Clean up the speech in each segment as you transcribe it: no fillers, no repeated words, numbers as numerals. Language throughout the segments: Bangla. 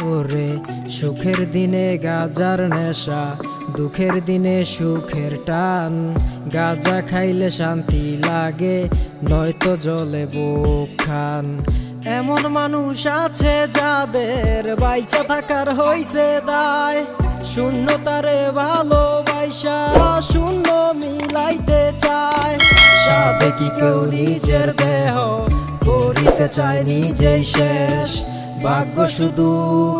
ওরে সুখের দিনে গাজার নেশা, দুঃখের দিনে সুখের টান। গাজা খাইলে শান্তি লাগে, নয়তো জলে বুক খান। এমন মানুষ আছে যাদের বাইচা থাকার হইছে দায়, শূন্যতারে ভালোবাসা শূন্য মিলাইতে চায়। সাধে কি কেউ নিজের দেহ করিতে চায় নিজেই শেষ, ভাগ্য শুধু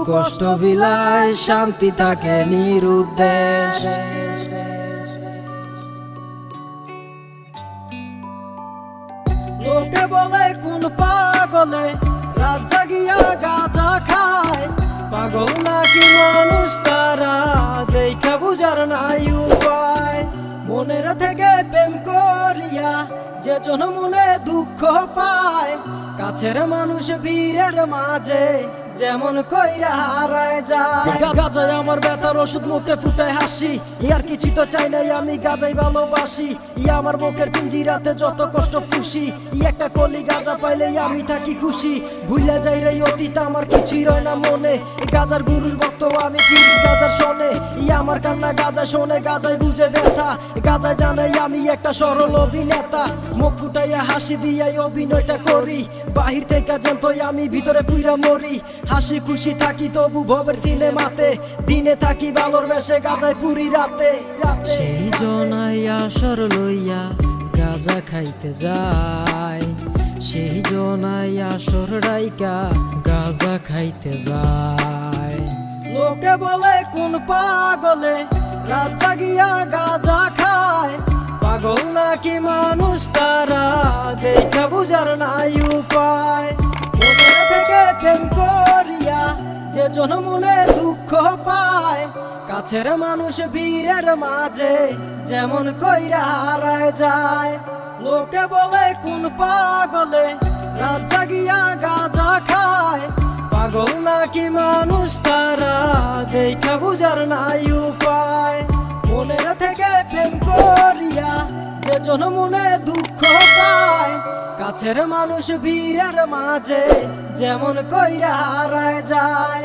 কষ্ট বিলায়, শান্তি থাকে নিরুদ্দেশ। লোকে বলে কোন পাগলে রাত জাগিয়া গাঁজা খায়, পাগল নাকি মানুষ তারা দেখা বুঝার নাই উপায়। মনের থেকে প্রেম করিয়া যে জন মনে দুঃখ পায়, কাছের মানুষ বীরের মাঝে যেমন কইরা হারায় যায়। গাজায় আমার ব্যথার ওষুধ, মুখে ফুটায় হাসি, ইয়ার কিছু তো চাই নাই, আমি গাজাই ভালোবাসি। ইয়া আমার বুকের পিঞ্জিরাতে যত কষ্ট পুষি, একটা কলি গাজা পাইলে আমি থাকি খুশি। ভুলে যাই রে অতীত, আমার কিছুই রয় না মনে, গাজার গুরুর ভক্ত আমি ফিরি গাজার শোনে। ইয়া আমার কান্না গাজা শোনে, গাজায় বুঝে ব্যথা, গাজায় জানাই আমি একটা সরল অভিনেতা। মুখ ফুটাইয়া হাসি দিয়াই অভিনয়টা করি, বাহির থেকে জানতোই আমি ভিতরে পুইরা মরি। হাসি খুশি থাকি তবু ভবের সিনেমাতে, দিনে থাকি ভালোর বেশে গাজায় পুরি রাতে। সেই জনাই আসর লইয়া গাজা খাইতে যায়, সেই জনাই আসর রাইকা গাজা খাইতে যায়। লোকে বলে কোন পাগলে রাত জাগিয়া গাজা খায়, পাগল নাকি মানুষ তারা দেখা বুঝার নাই উপায়। মনের থেকে প্রেম করিয়া যে জন মনে দুঃখ পায়, কাছের মানুষ বীরের মাঝে যেমন কইরা হারায় যায়। লোকে বলে কোন পাগলে রাত জাগিয়া গাঁজা খায়, পাগল নাকি মানুষ তারা দেখা বুঝার নাই উপায়। মনের থেকে প্রেম করিয়া যে জন মনে দুঃখ পায়, কাছের মানুষ বীরের মাঝে যেমন কইরা হারায় যায়।